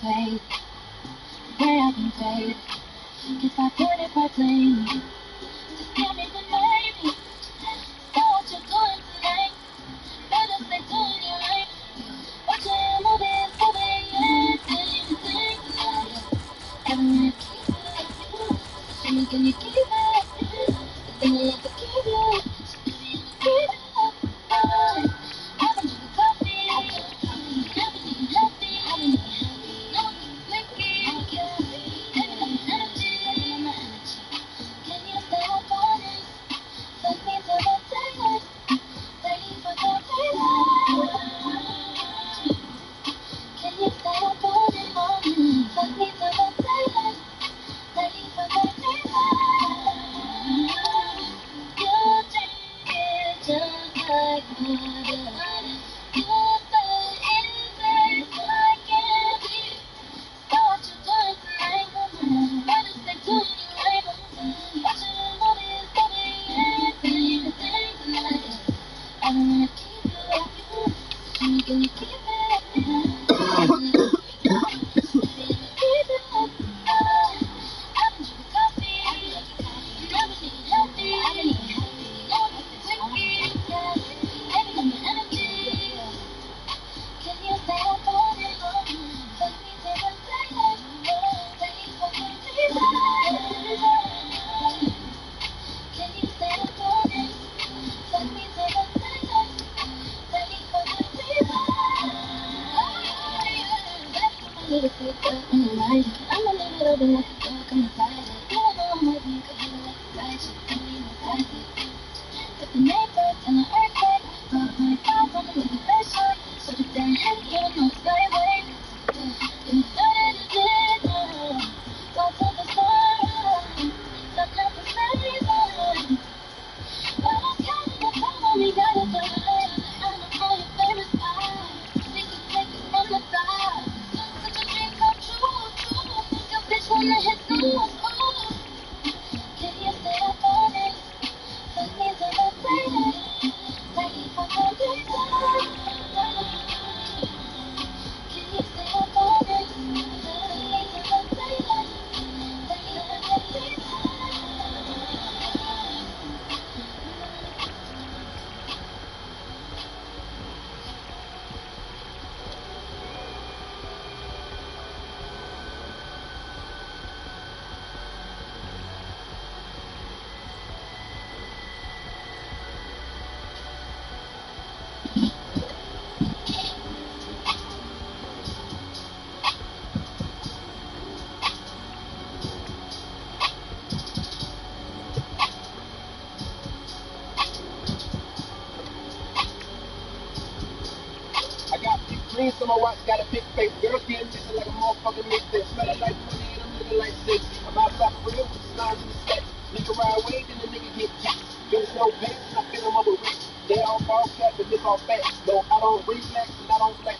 paid, the way I've been paid. Guess I put it by blame. Just give me the name. So what you doing tonight? Better stay doing it right. Watch your movies, moving, anything tonight. Having to keep it. Show me, can you keep it? The thing I love to keep you. So give me the keep it. I've been drinking coffee. I've been eating healthy. No liquid. Baby, let me energy. Can you stay up on it? Fuck me till the daylight. Ready for the daylight. Can you stay up on it? Fuck me till the daylight. Ready for the daylight. You drink it just like water. You say it tastes like candy. So what you doing tonight? Better stay doing it right. Watching movies, moving, anything tonight. I don't wanna keep you. Show me, can you keep it? Keep it. I've been drinking coffee. Never eating healthy. No liquid. Baby, let me energy. Can you stay up on it? Fuck me till the daylight. Ready for the daylight. Can you stay up on it? Fuck me till the daylight. Ready for the daylight. A little freaked up in the night. I'ma leave it open like a door, come inside it. You don't know I'm with you, cause you look like a side chick. Don't need no side chick. If the neighbors and the earthquake, drop my files on the little best shot. So the damn head, you don't know it's my way. You started to did now. Go to the sun. Stop not the season. But I'm counting the time when we got it done. I'm on your favorite spot. Think you take it from the top. Such a dream come true. Your bitch wanna hit snooze. Can you stay up on it? Fuck me till the daylight. Ready for the daylight. Can you stay up on it? Fuck me till the daylight. Ready for the daylight. I got big dreams on my watch, got a big face. Girl getting missing like a motherfucking mixtape. Smelling like money and I'm looking like six. I'm outside for real with the stars in the stacks. Nigga ride away, then the nigga get taxed. There's no pain, I feel them over rich. They all fall flat, but this all fat. No, I don't reflex and I don't flex.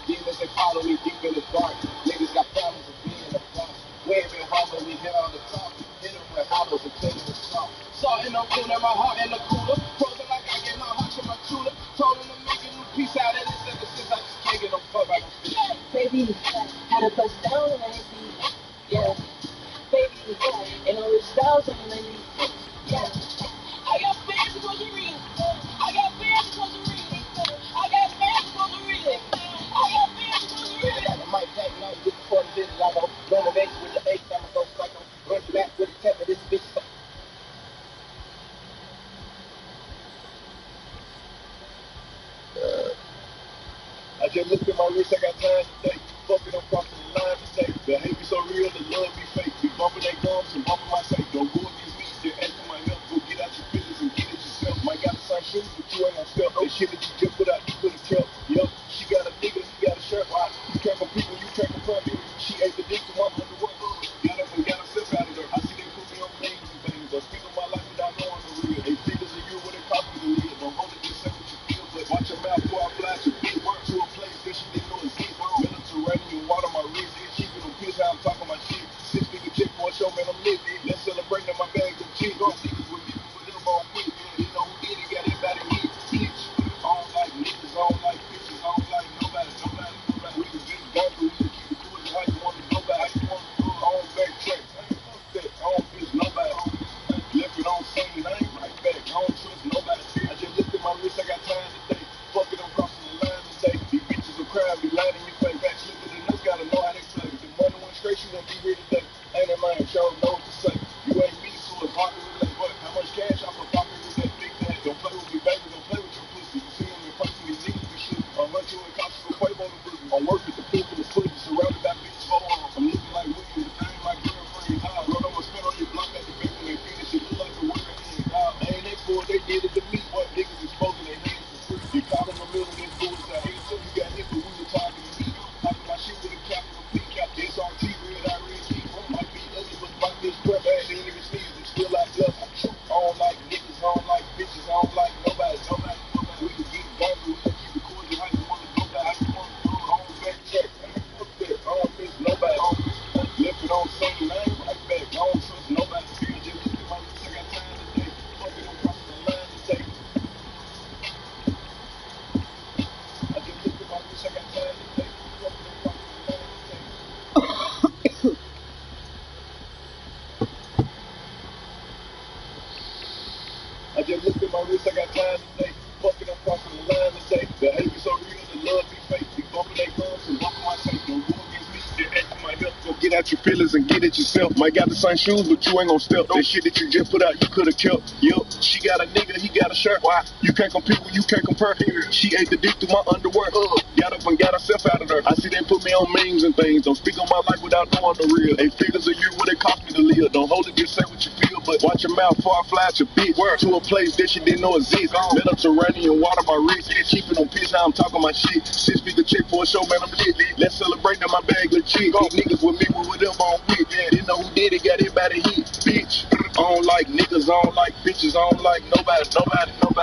Demons they follow me deep in the dark. Niggas got problems with being in the box. Way been hard when we hit on the top. Hit them with hollows and clean the soft. Salt in the room in my heart in the cooler. Frozen like I get my heart from my tuna. Told them to make a new piece out of this ever since I just can't get no fuck out of this. Baby, had a touchdown and I see, yeah. Baby, and all the styles on the lady, yeah. I got fans across the ring. I got fans across the ring. I got fans across the ring. I got fans across the ring. I might take night just before the business. I go motivation with the H. I'ma go psycho. Run back with the tech of this bitch. I just looked at my wrist, I got time today. Fuck it, I'm crossing the line to say. The hate be so real, the love be fake. We bumping their gums and bumping my sake. Don't go against me, you're asking my help. Go get out your business and get it yourself. Might got the same shoes, but you ain't gon' step. That shit that you just put out, you could've kept. Yup, she got a nigga, he got a shirt. Why? You care for people, you care for family. She ate the dick to one from the world. Got up and got herself out of there. I see they put me on names and things. I speak on my life without knowing the real. They figures a year what it cost me to live. Don't hold it, just say what you feel. But watch your mouth before I flash your big work to a place that she didn't know exist. Mediterranean water, my wrist. Keeping them piss out, I'm talking my shit. 6 figure check for a show, man, I'm lit. Ain't that man, y'all know what to say. You ain't me, so it's hard to relate. But how much cash I put pocket with that big bag? Don't play with me, baby, don't play with your pussy. You see him in person, these niggas be shit. I'll let you in cops go play on the boogie. I'm working the poop in the pussy, surrounded by bitches for I'm looking like William, the thing my girlfriend. Run on my spin on your block at the back when they finish it. Look like the work I ain't that boy, they did it to me. What niggas exposing their hands for free. You caught in the middle, this boys I hate so you got hit, but we were talking to me. Talking my shit with a capital P cap. SRT, red, I read T. Might be ugly, but fuck this crap. Bad niggas sneeze, it's still like love. I don't like niggas, I don't like bitches, I don't like nobody. We can get gangster, we can keep it cordial. How you wanna go back? How you wanna do it? I don't backtrack. Fuck that, I don't miss nobody. Left it on scene, I ain't right back. I don't trust nobody. I just look at my wrist, I got time today. Fuck it, I'm crossing the line today. I just look at my wrist, I got time today. Fuck it, I'm crossing the line today. I just looked at my wrist, I got time today. Fucking I'm crossing the line today. The hate is so real, the love be fake. Be bumping they guns and bumping my safe. Don't go against me, get after my help. Go get out your feelings and get it yourself. Might got the same shoes, but you ain't gon' step. That shit that you just put out, you could've kept. Yup, she got a nigga, he got a shirt. Why? You can't compete when you can't compare. She ate the dick through my underwear. Got up and got herself out of there. I see they put me on memes and things. Don't speak on my life without knowing the real. 8 figures a year, what it cost me to live. Don't hold it, just say what you feel. But watch your mouth before I fly at your bitch. To a place that you didn't know exist. Mediterranean water my wrist. Keeping on piss, how I'm talking my shit. 6 figure check for a show, man, I'm lit. Let's celebrate that my bag legit. These niggas with me with whatever I'm with. Didn't know who did it, got hit by the hit. Bitch, I don't like niggas, I don't like bitches, I don't like nobody.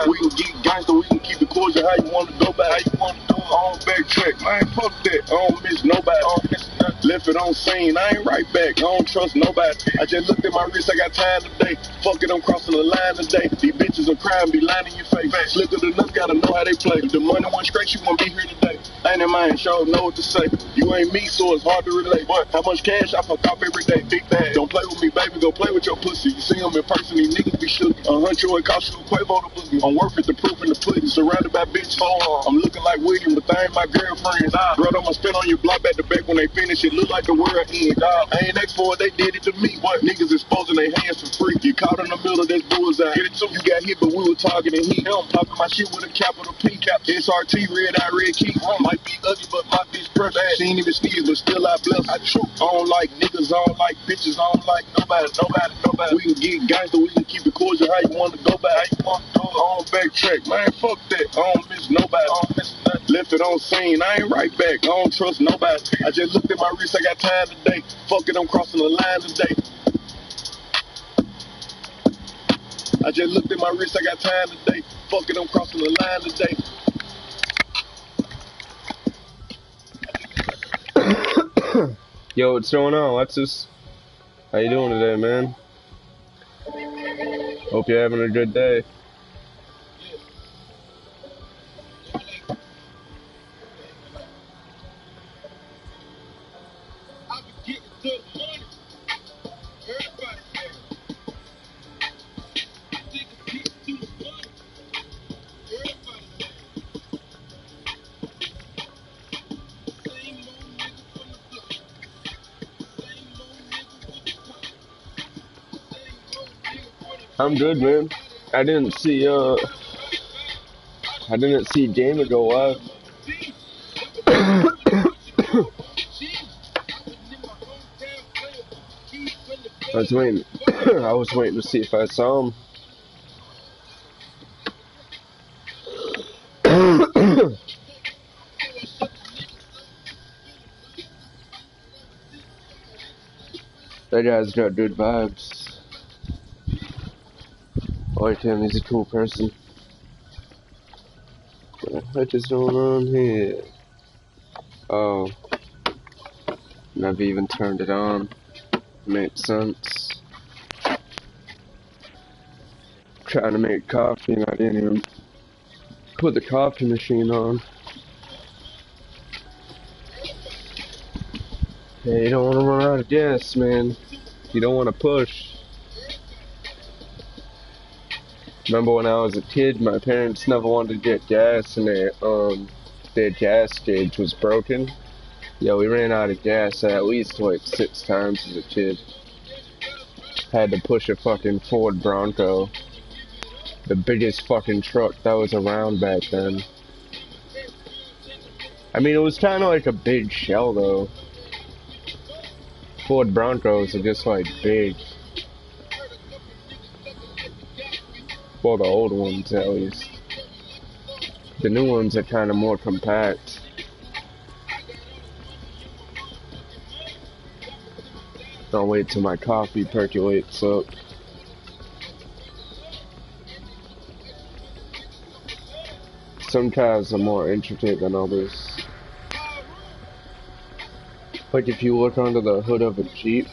We can get gangster, we can keep it cordial. How you wanna go back? How you wanna do it? I don't backtrack, man, fuck that. I don't miss nobody. I don't miss nothing. Left it on scene, I ain't right back. I don't trust nobody. I just looked at my wrist, I got time today. Fuck it, I'm crossing the line today. These bitches are crying, be lying in your face. Slicker than us, gotta know how they play. If the money went straight, you won't be here today. Ain't in mind, sure know what to say. You ain't me, so it's hard to relate. But how much cash I fuck off every day? Big bag. Don't play with me, baby, go play with your pussy. You see them in person, these niggas be shook. $100 it cost you a Quavo to boogie. I'm working the proof in the pudding, surrounded by bitches. I'm looking like William, but they ain't my girlfriend. Bro, I'ma spin on your block back to back when they finish it. Look like the world end. I ain't asked for it, they did it to me. What? Niggas exposing their hands for free. You caught in the middle of this bullseye. Get it too. You got hit, but we were targeting heat. I'm talking my shit with a capital P. SRT, red eye, red key. Might be ugly, but my bitch press. She ain't even sneeze, but still I bless. I don't like niggas, I don't like bitches, I don't like nobody. We can get gangster, we can keep it cordial. How you wanna go back? How you wanna do it? I don't backtrack, man, fuck that. I don't miss nobody. I don't miss nothing. Left it on scene, I ain't right back. I don't trust nobody. I just looked at my wrist, I got time today. Fuck it, I'm crossing the line today. I just looked at my wrist, I got time today. Fuck it, I'm crossing the line today. Yo, what's going on? How you doing today, man? Hope you're having a good day. I'm good, man. I didn't see Gamer go live. I was waiting. I was waiting to see if I saw him. That guy's got good vibes. I like him. He's a cool person. What the heck is going on here? Oh, and I've even turned it on. Makes sense. Trying to make coffee and I didn't even put the coffee machine on. Hey, you don't want to run out of gas, man. You don't want to push. Remember when I was a kid, my parents never wanted to get gas and their gas gauge was broken. Yo, we ran out of gas at least like 6 times as a kid. Had to push a fucking Ford Bronco. The biggest fucking truck that was around back then. I mean, it was kind of like a big shell though. Ford Broncos are just like big. Well, the old ones at least. The new ones are kind of more compact. I'll wait till my coffee percolates up. Some cars are more intricate than others. Like if you look under the hood of a Jeep,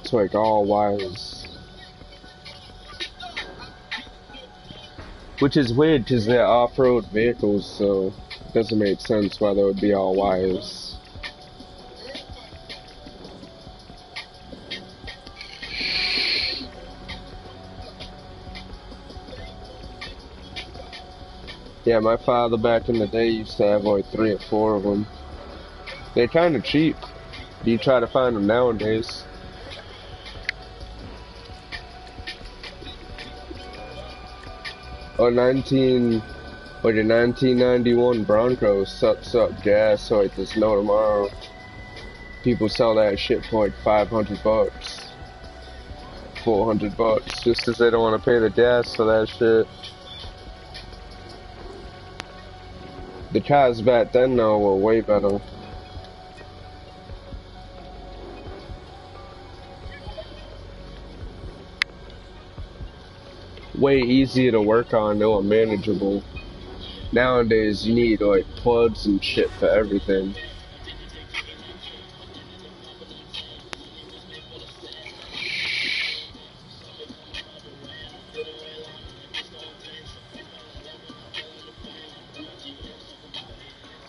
it's like all wires. Which is weird because they're off-road vehicles, so it doesn't make sense why they would be all wires. Yeah, my father back in the day used to have like 3 or 4 of them. They're kind of cheap. You try to find them nowadays. A 1991 Bronco sucks up gas like there's no tomorrow. People sell that shit for like $500, $400, just because they don't want to pay the gas for that shit. The cars back then though were way better. Way easier to work on, they were manageable. Nowadays you need like plugs and shit for everything.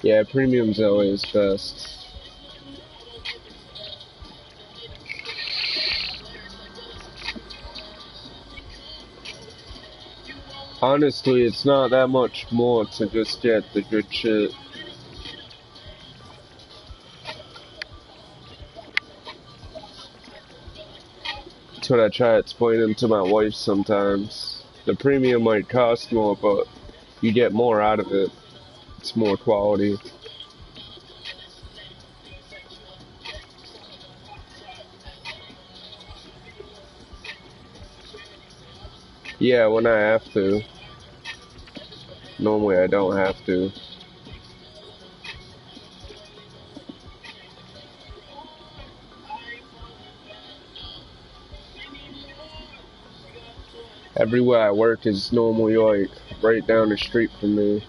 Yeah, premium's always best. Honestly, it's not that much more to just get the good shit. That's what I try explaining to my wife sometimes. The premium might cost more, but you get more out of it. It's more quality. Yeah, when I have to. Normally I don't have to. Everywhere I work is normally like right down the street from me.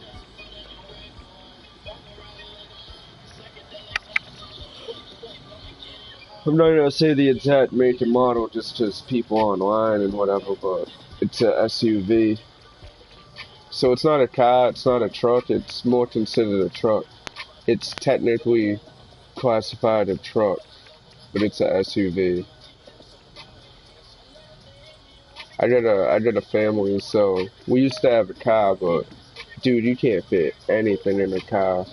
I'm not gonna say the exact make and model just because people online and whatever, but it's a SUV. So it's not a car, it's not a truck, it's more considered a truck. It's technically classified a truck, but it's a SUV. I got a family, so we used to have a car, but dude, you can't fit anything in a car.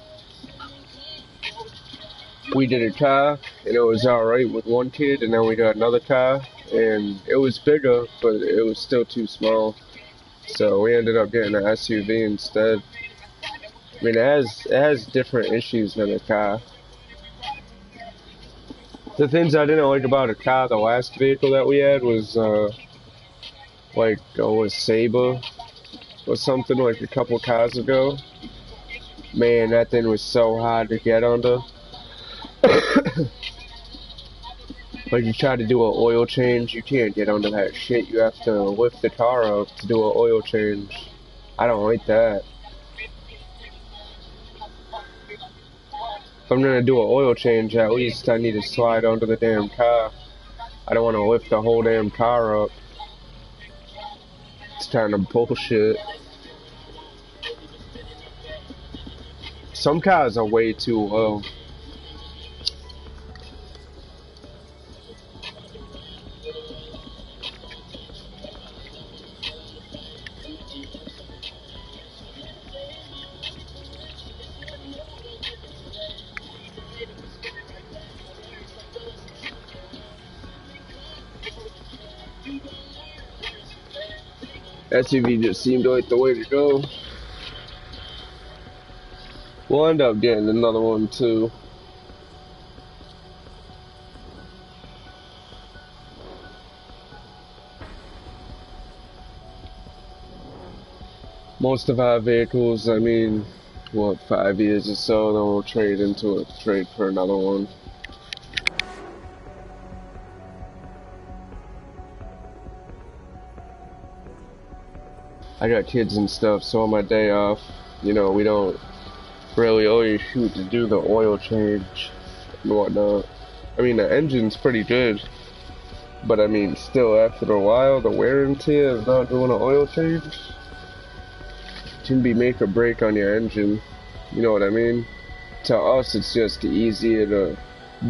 We did a car, and it was alright with one kid, and then we got another car, and it was bigger, but it was still too small. So we ended up getting an SUV instead. I mean, it has different issues than a car. The things I didn't like about a car, the last vehicle that we had was was Sabre or something like a couple cars ago. Man, that thing was so hard to get under. Like you try to do an oil change, you can't get under that shit. You have to lift the car up to do an oil change. I don't like that. If I'm gonna do an oil change, at least I need to slide under the damn car. I don't want to lift the whole damn car up. It's kind of bullshit. Some cars are way too low. SUV just seemed like the way to go. We'll end up getting another one too. Most of our vehicles, I mean, what, 5 years or so, then we'll trade for another one. I got kids and stuff, so on my day off, you know, we don't really always shoot to do the oil change and whatnot. I mean, the engine's pretty good, but I mean, still, after a while, the wear and tear of not doing an oil change can be make or break on your engine. You know what I mean? To us, it's just easier to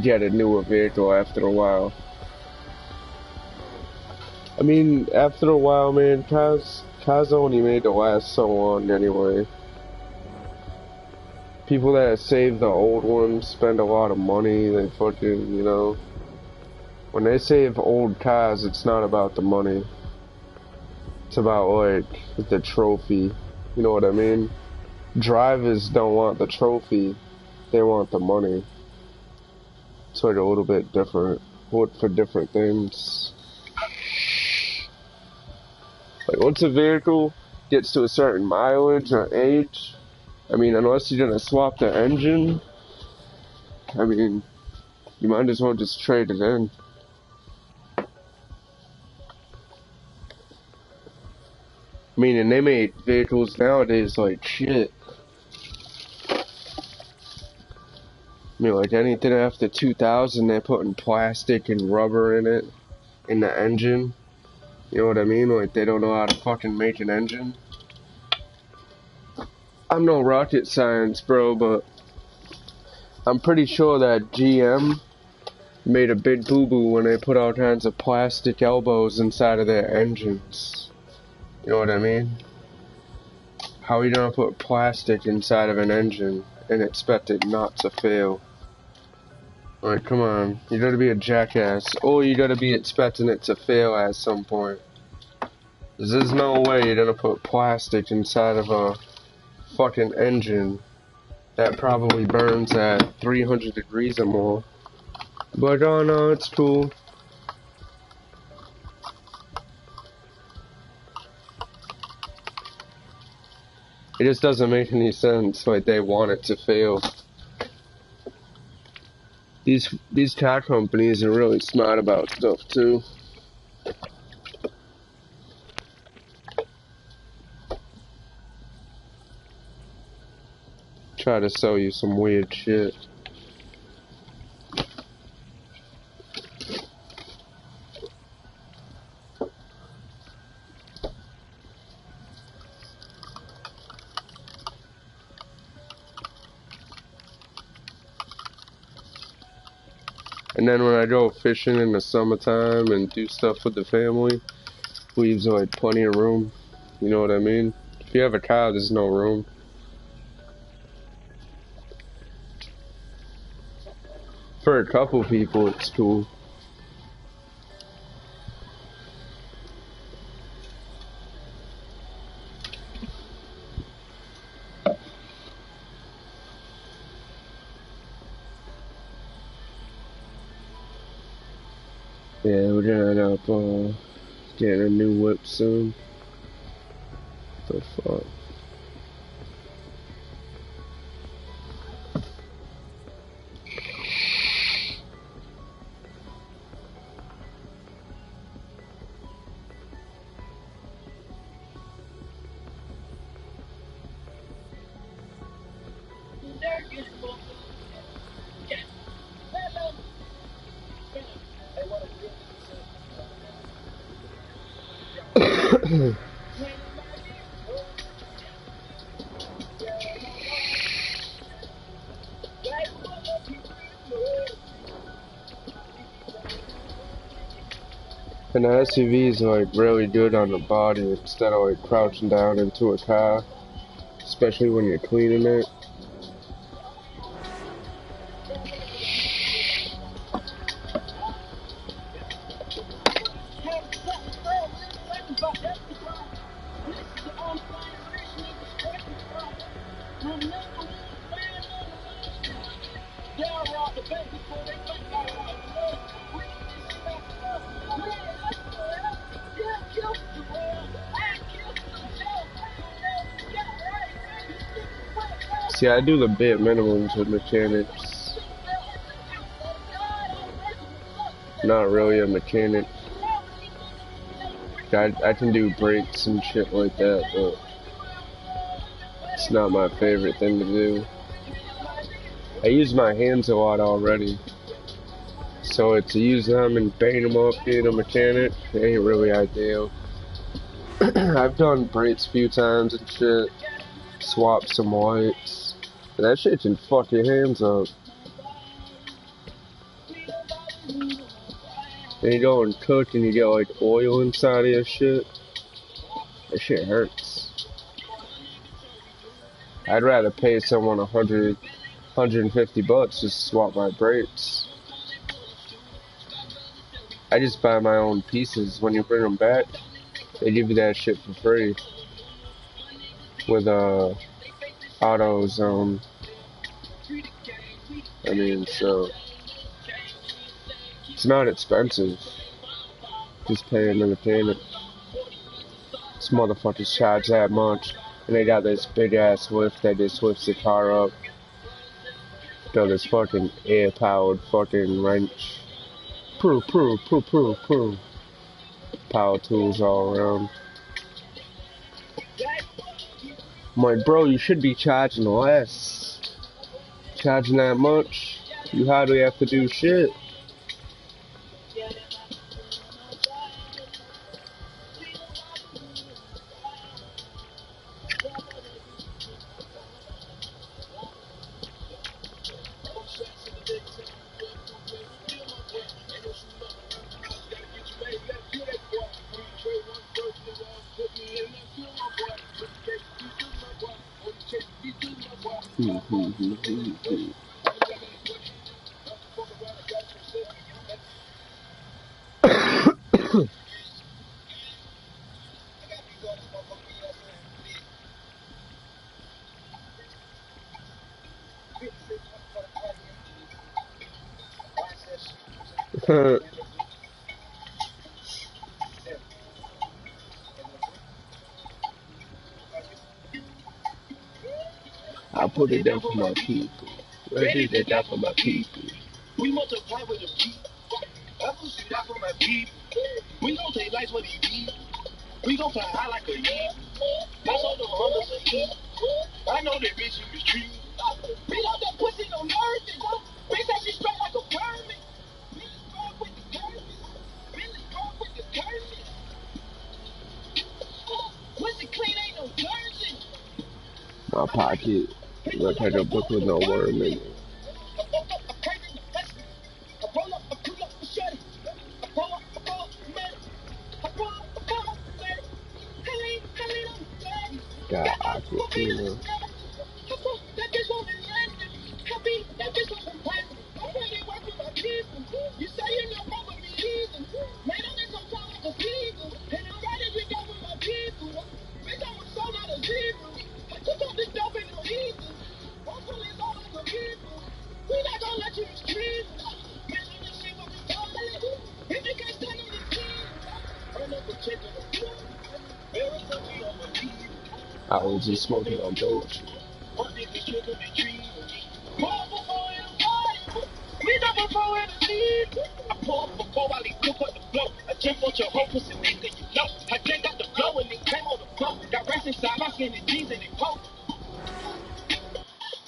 get a newer vehicle after a while. I mean, after a while, man, cars only made to last so long anyway. People that save the old ones spend a lot of money. They fucking, you know, when they save old cars, it's not about the money. It's about, like, the trophy. You know what I mean? Drivers don't want the trophy. They want the money. It's like a little bit different. Look for different things. Like, once a vehicle gets to a certain mileage or age, I mean, unless you're gonna swap the engine, I mean, you might as well just trade it in. I mean, and they make vehicles nowadays like shit. I mean, like anything after 2000, they're putting plastic and rubber in it, in the engine. You know what I mean? Like, they don't know how to fucking make an engine. I'm no rocket science, bro, but I'm pretty sure that GM made a big boo-boo when they put all kinds of plastic elbows inside of their engines. You know what I mean? How are you gonna put plastic inside of an engine and expect it not to fail? Like, come on, you gotta be a jackass, or you gotta be expecting it to fail at some point. There's no way you're gonna put plastic inside of a fucking engine that probably burns at 300 degrees or more. But oh no, it's cool. It just doesn't make any sense, like they want it to fail. These car companies are really smart about stuff too. Try to sell you some weird shit. And then when I go fishing in the summertime and do stuff with the family, leaves like plenty of room. You know what I mean? If you have a car, there's no room. For a couple people, it's cool. Yeah, we're gonna end up getting a new whip soon. The fuck? And the SUV is like really good on the body instead of like crouching down into a car, especially when you're cleaning it. See, I do the bare minimums with mechanics. Not really a mechanic. I can do brakes and shit like that, but it's not my favorite thing to do. I use my hands a lot already. So to use them and paint them up being a mechanic, it ain't really ideal. I've done brakes a few times and shit. Swapped some whites. That shit can fuck your hands up. Then you go and cook and you get like oil inside of your shit. That shit hurts. I'd rather pay someone $100, $150 just to swap my brakes. I just buy my own pieces. When you bring them back, they give you that shit for free. With AutoZone. I mean, so it's not expensive. Just paying the mechanic. These motherfuckers charge that much, and they got this big ass lift that just lifts the car up. Got this fucking air powered fucking wrench. Power tools all around. I'm like, bro, you should be charging less. Charging that much, you hardly have to do shit. I put it down for my people. Ready to die for my people. We multiply with the people. I put shit out for my people. We gon' take life what he need. We gon' fly high like a eagle. That's all the hunters are eat. I know that bitch you mistreat. Beat out that pussy no nerves. Bitch that she straight like a permit. Billy strong with the curves. Billy strong with the curves. Pussy clean ain't no jersey. My pocket. Look like a book with no worm in it. Got Aquafina. I was just smoking on dope.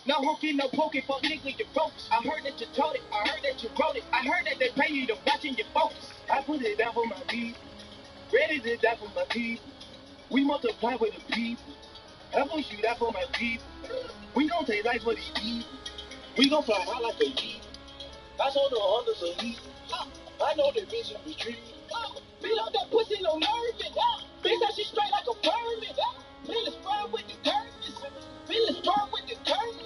No hooking, no poking, fuck nigga, you broke. I heard that you told it, I heard that you wrote it. I heard that they pay you to watching your focus. I put it down for my people, ready to die for my people. We multiply with the people. I put you down for my people. We gon' take life for these people. We gon' fly high like a eagle. I saw the hunters of heat. I know that bitch you be treated. Beat out that pussy no nervous. Bitch that she straight like a permit. Billy strong with the curves. Billy strong with the curves.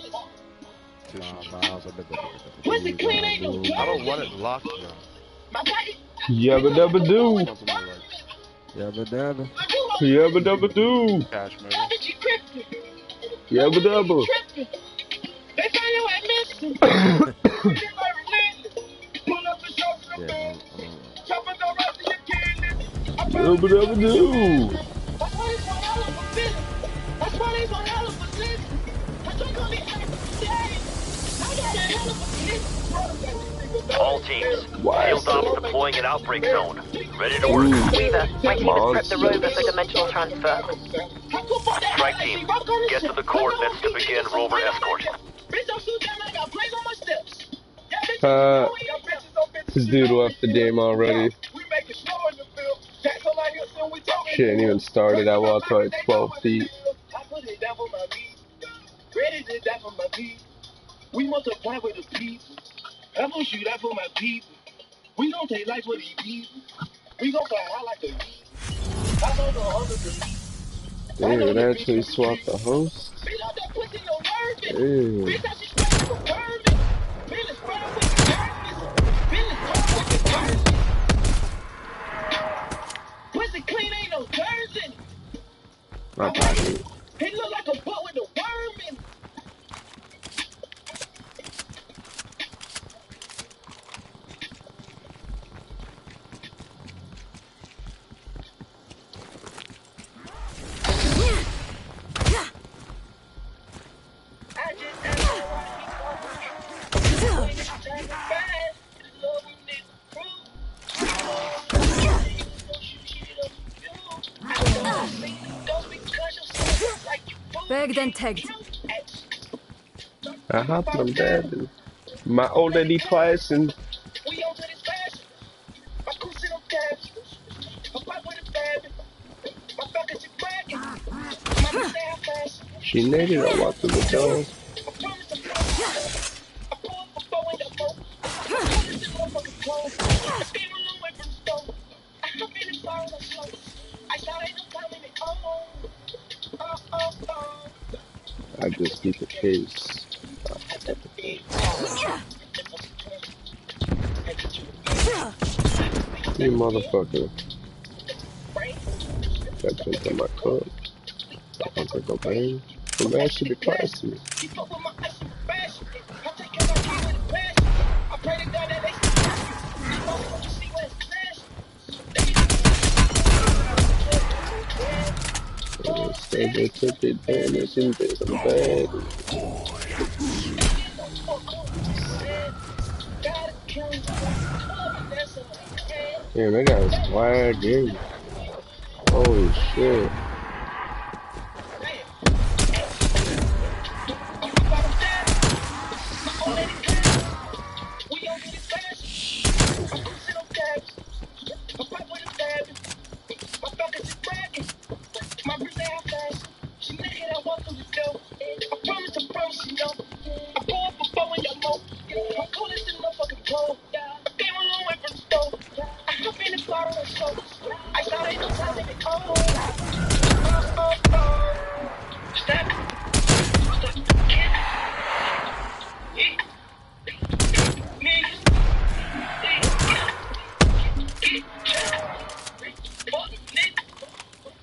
Pussy clean ain't no jersey. I don't want it locked though. Yabba dabba doo. Yabba dabba. Yabba dabba doo. Cash money. Yabba dabba. They say you ain't missing. Yabba dabba doo. That's why they so hell of a business. All teams, field ops deploying an outbreak zone. Ready to work. Weaver, my team has prepped the rover for Monsters. dimensional transfer. Strike team, get to the coordinates to begin rover escort. This dude left the game already. Shit ain't even started. I walked like 12 feet. We multiply with the people. I'm gonna shoot out for my people. We gon' take life with these people. We gon' fly high like a eagle. I know the other believe. Damn, it actually swapped the host. Damn. Pussy clean, ain't no germs in it. My pocket. He look like a butt with a worm in it. Bagged and tagged. I hopped on bed. My old lady twice and she needed to walk through the door. I just keep the case. You motherfucker. Got jumped in my cup. I don't think I'm paying. The man should be classy. Instead they took advantage and did them bad. Damn, that guy's wide game. Holy shit.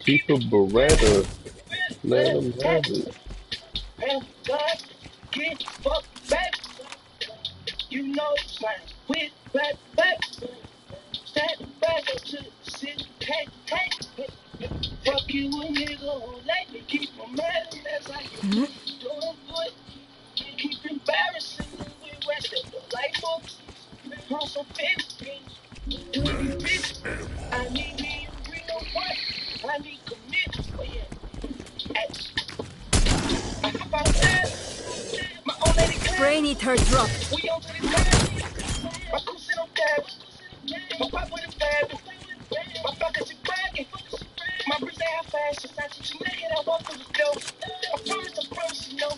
Keep a Beretta. Let him have it. You know the sign with back, stand back up to the city, hey. Fuck you, a nigga who let me keep my man, that's how you doing good. Keep embarrassing we rested like folks. I'm so 15, doing these bitches. I need me a real one. I need commitment, oh yeah. I about that. My old lady Brain eater dropped. we on to the cash. My goose in on cash. My pop with a fab. My pockets are bragging. My wrist ain't half fast. She naked, I walk through the door. I promise, you know.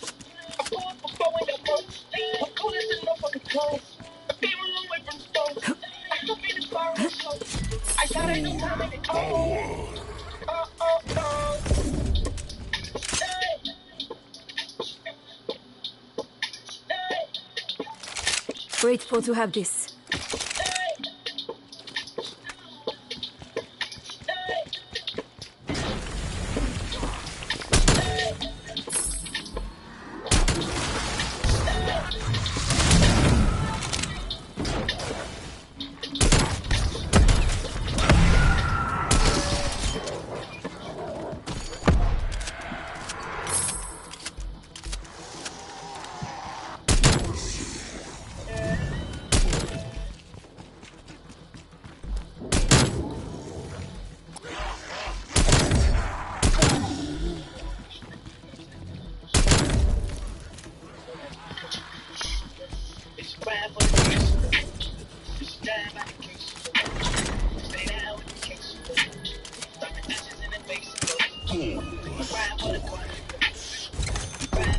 I pull up before we got more. My coolest in no fucking clothes. I came a long way from the stove. I could be the bar on the show. I shot ain't no time in the cold. Grateful to have this.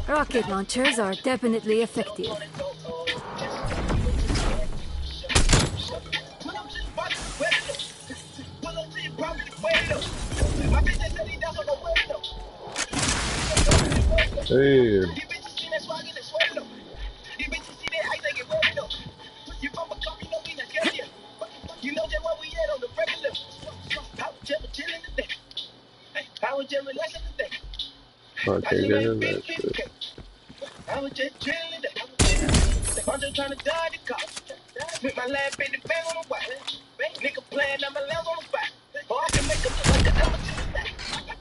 Rocket launchers are definitely effective. Hey. I was just relaxing today. I can't get in that shit. I was just chilling today. I'm just trying to dodge the car. Spent my last 50 bang on the white. Nigga playing on my lens on the spot. Or I can make a look like an amateur.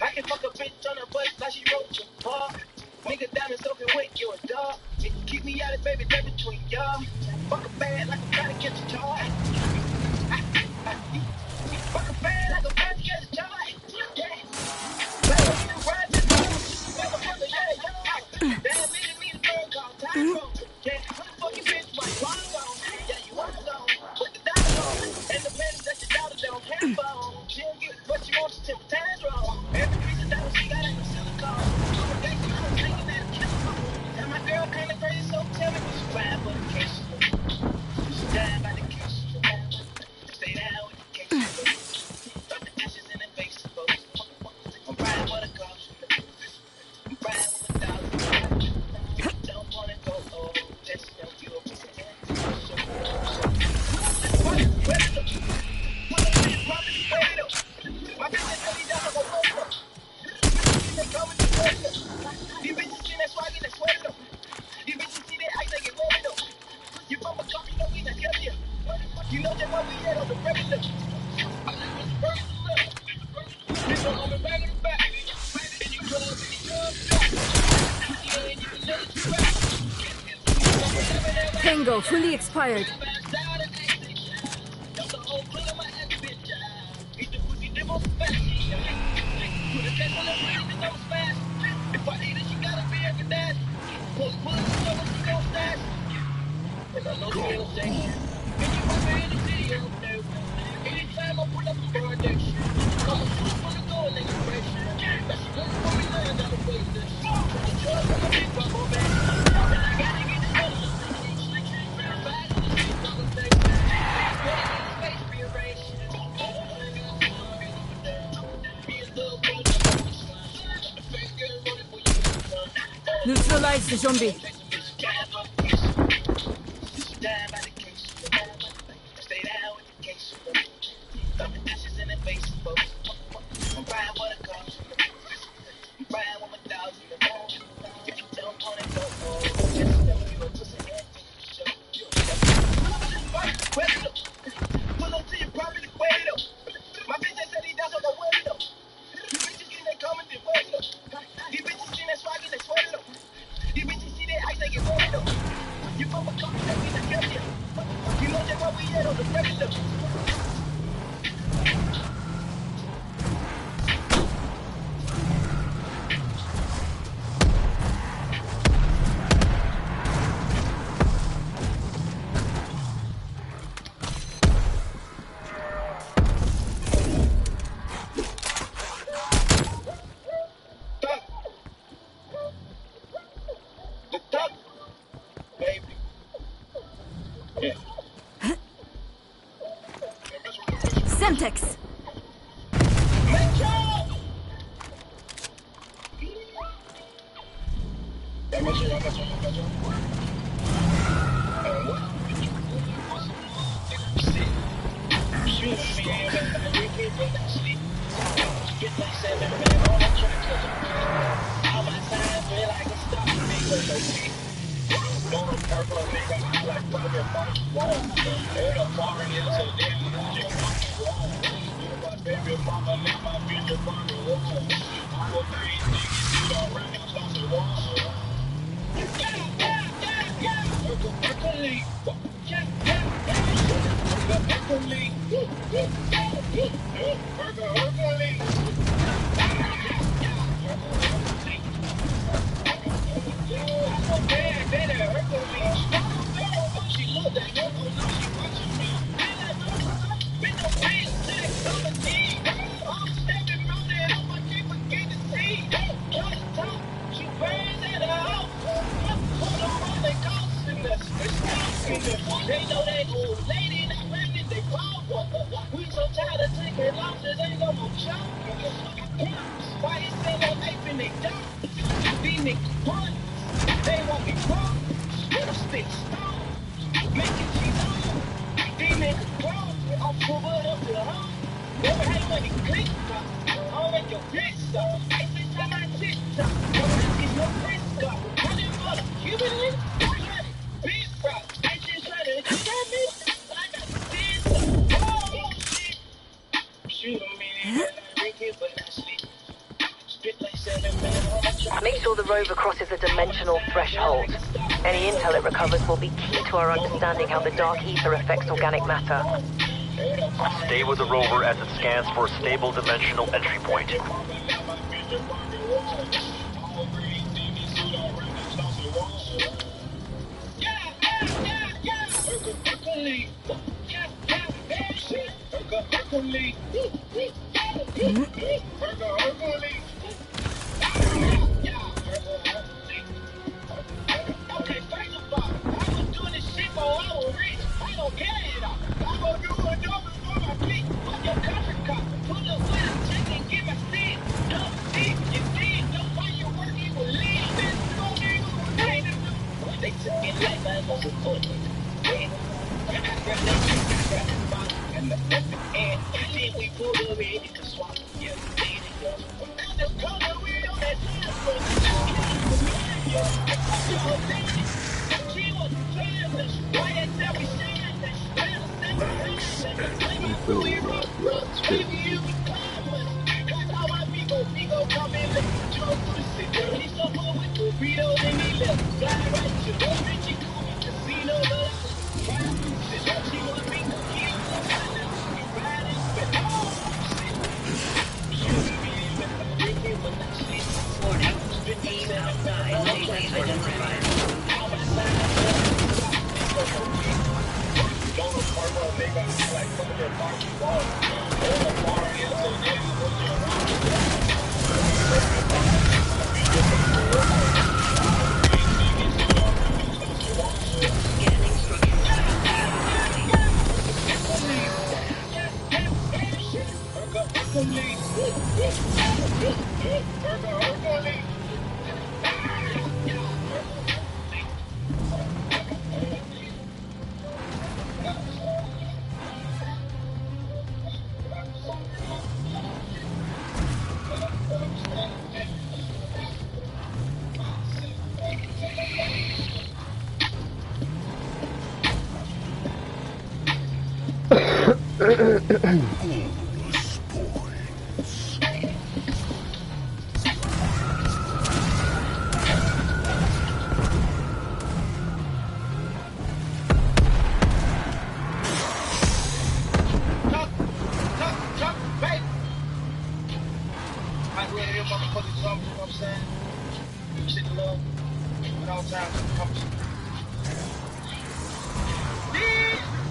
I can fuck a bitch on her butt like she wrote your part. Nigga down and soaking wet, you a dog. Keep me out of baby, that between y'all. Fuck a bad like I'm trying to catch a charge. Fuck a bad like I'm trying to catch a charge. Yeah. Tango fully expired. Neutralize the zombie. Semtex. Why you say that life in they die? These niggas run. They won't be wrong. Little stick stone. Making cheese on. These niggas close. I'm full up to the home. Never had money click stop. I'll make your bitch stop. I sit on my shit stop. No risk is no risk up. $100 Cuban link. Big rock. I just try to hit that bitch. I got the dance up. Oh shit. Shoot a minute and I drink it, but I sleep. Make sure the rover crosses a dimensional threshold. Any intel it recovers will be key to our understanding how the dark ether affects organic matter. Stay with the rover as it scans for a stable dimensional entry point. Okay, first of all, I was doing this shit for I was rich. I don't care it all. I go do a job before my feet. Fuck your country cop. Pull up with a check and give a stick. Don't see, you see, don't find your work, you will leave. This gon' be what they do. They took it like I was a bullet. I grabbed that shit, I grabbed the bottle, and the fucking end. Then we pulled up in the swamp. Yeah, there it goes. Now this color, we on that time, bro.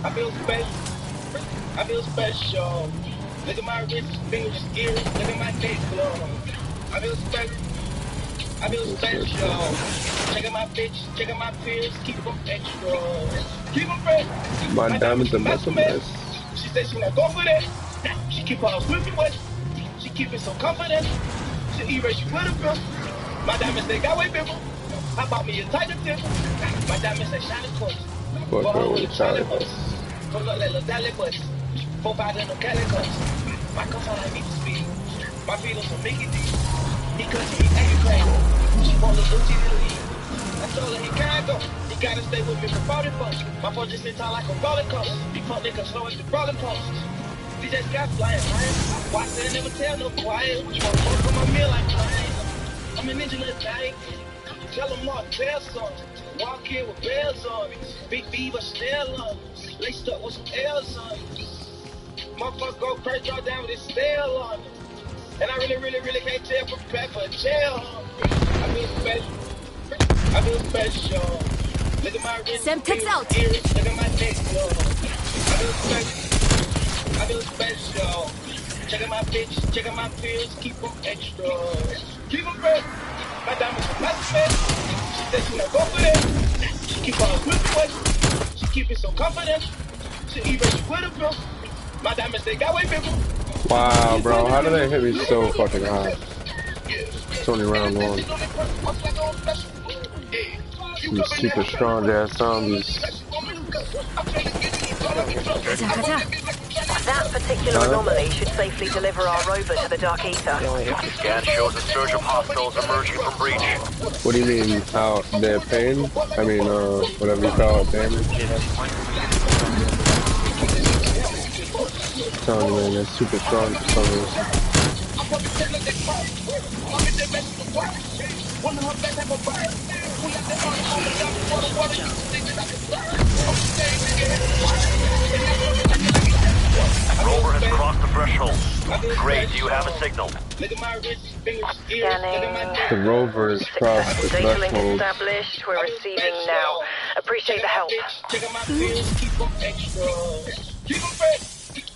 I feel special. I feel special. Look at my wrist, fingers, ears. Look at my neck glow. I feel special. I feel special. Check out my bitch, check out my pills, keep them extra. Keep them fresh. My diamonds are muscle mess. She said she not go for that. She keep her swimming wet. She keep it so confident. She erase you with a bill. My diamonds they got way bigger. I bought me a tighter tip. My diamonds they shine close. What the Charlie? Pull up like little dolly butts. 4-5 in the calicos. My cuffs on like need to speed. My feet on some Mickey D. He cussing me acting crazy. She want the Gucci to leave. I told her he can't go. He gotta stay with me for 40 bucks. My phone just sits out like a roller coaster. These fuck niggas slow as the roller coasters. DJ Scott flying high. Why say I never tell no quiet? Which one fuck on my meal like mine? I'm a ninja little night. Tell them all tell something. Walk in with bells on me. Big beaver still on me. Laced up with some L's on me. Motherfucker go crazy, draw down with his stale on me. And I really can't tell from prep for jail. I feel special. I feel special. Look at my wrist. Semtex out. Ears. Look at my neck glow. I feel special. I feel special. Check out my bitch. Check out my pills. Keep them extra. Keep them fresh. My diamonds are not fair. She said she not go for that. She keep on whipping with. She keep it so confident. She erase you with a bill. My diamonds they got way bigger. Wow, bro, how did they hit me so fucking high? It's only round one. Some super strong ass zombies. Kaja, kaja. That particular Huh? anomaly should safely deliver our rover to the Dark Ether. Scan shows a surge of hostiles emerging from breach. What do you mean? How their pain? I mean, whatever you call it, damage. I'm telling you, man, they're super strong for some reason. Rover has crossed the threshold. Great, do you have a signal? Scanning. The rover has crossed the Successful data link threshold. established. We're receiving now. Appreciate the help.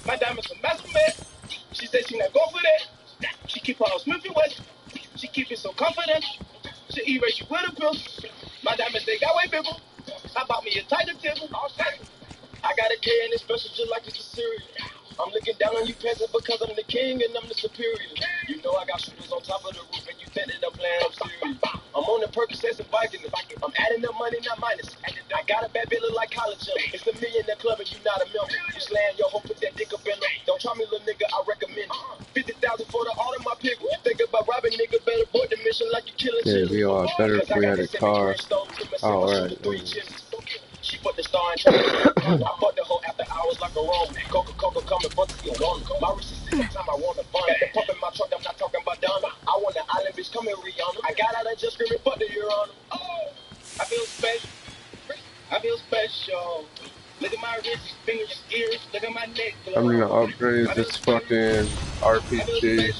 My diamonds a master man. She said she not going for that. She keep her on Smith and West. She keep it so confident. She erase you with a pill. My diamonds they got way bigger. I bought me a tighter table. I got a K and it's special just like it's a cereal. I'm looking down on you peasant because I'm the king and I'm the superior. You know I got shooters on top of the roof and you think that I'm playing, I'm serious. I'm on the Percocets and Viking. I'm adding up money, not minus. I got a bad bitch like collagen. It's the millionaire club and you not a member. You slaying your hoe, put that dick up in her. Don't try me, little nigga, I recommend it. 50,000 for the all of my pickle. You think about robbing, nigga, better board the mission like you killing Yeah, we all better if we had a car. Oh, alright. She put the star in I bought the hoe after hours like a roam. Coca-Cola coming, but you want my wrist is every time I want to fun. Got the pump in my truck, I'm not talking about done. I want the island bitch, come here, Rihanna. I got out and just screaming, fuck the year on. Oh, I feel special. I feel special. Look at my wrist, fingers, ears, look at my neck. I'm gonna upgrade this fucking RPG.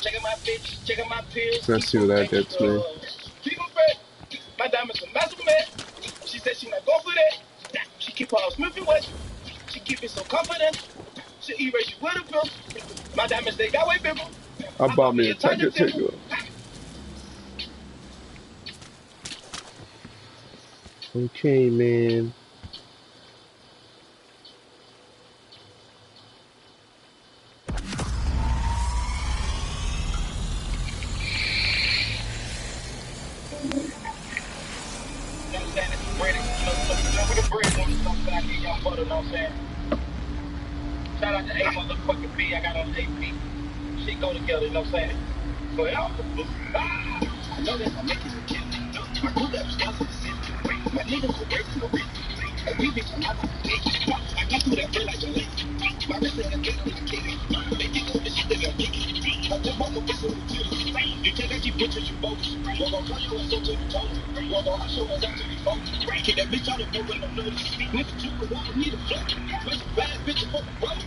Check out my bitch, check out my pills. Let's see what that gets me. People bread. My diamonds a massive man. She said she not go for that. She keep her on Smith and West. She keep it so confident. She erase you with a pill. My diamonds they got way bigger. I bought me a tiger tickle. Okay, man. Shout out to A motherfucking B, I got on AP. She go together, you know what I'm saying? So y'all, I know that I make it a kid. I grew up stars in the city. My niggas were raising the rich. And we bitch, I'm not gonna I got through that girl like a lady. My wrist is a kid on the kitty. They get to the shit that I'm kicking. I just walk up with some utilities. You can't let you bitches, you bogus. We're gonna call your ass up till you told you. We're gonna show us up till you focus. Keep that bitch out of there with no notice. Niggas too cool, I need a float. Make some bad bitches for the road.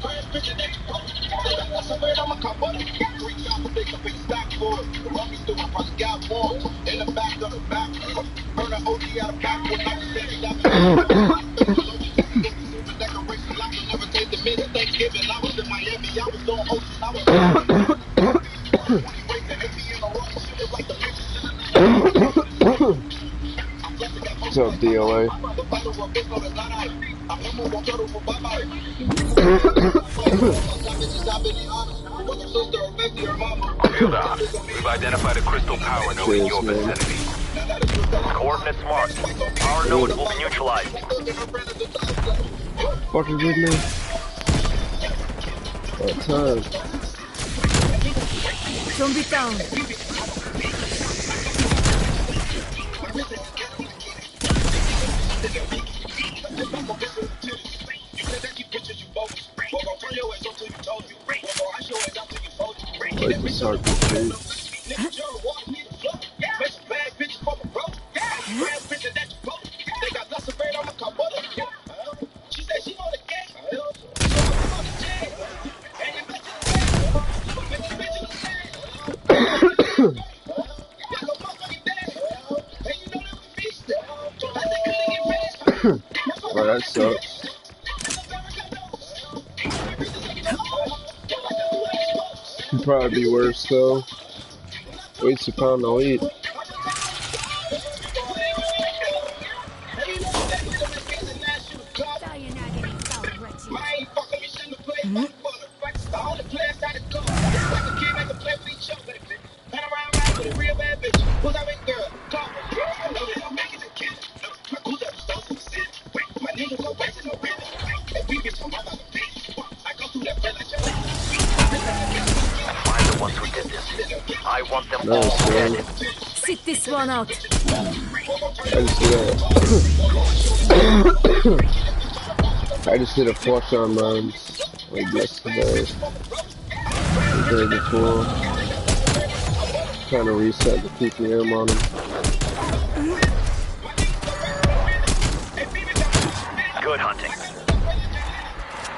Crash bitches that you broke. I swear I'm a cop butter. 3 times they come in stock for it. The wrong still I probably got one. In the back of the back. Burn an OG out of back when I was standing out Thanksgiving, I was in Miami, I was doing ocean, I What's up, DOA? Field out. We've identified a crystal power node in your vicinity. Coordinates marked. Power node will be neutralized. Fucking with me. What time? Zombie down. Like this RPG. Well, that sucks. Could probably be worse though. Waste a pound to eat. ones who did this. I want them all Nice, man. dead. Sit this one out. I just did I just did a flush on rounds like yesterday, the day before, trying to reset the PPM on them. Good hunting.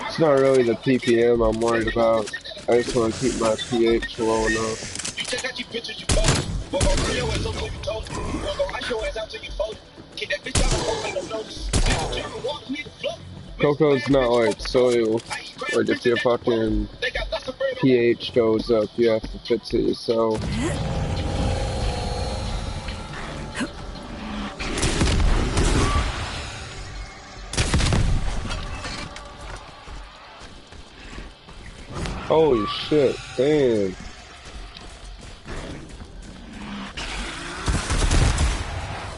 It's not really the PPM I'm worried about. I just want to keep my pH low enough. Cocoa's not like soil. Like if your fucking pH goes up, you have to fix it yourself. Holy shit, damn.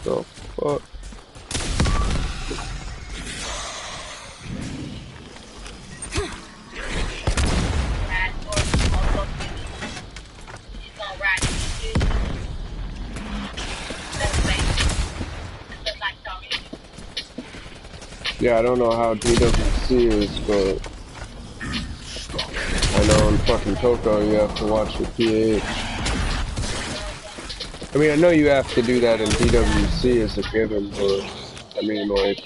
The fuck? Yeah, I don't know how DWC is, but I know in fucking Coco you have to watch your pH. I mean, I know you have to do that in DWC as a given, but I mean, like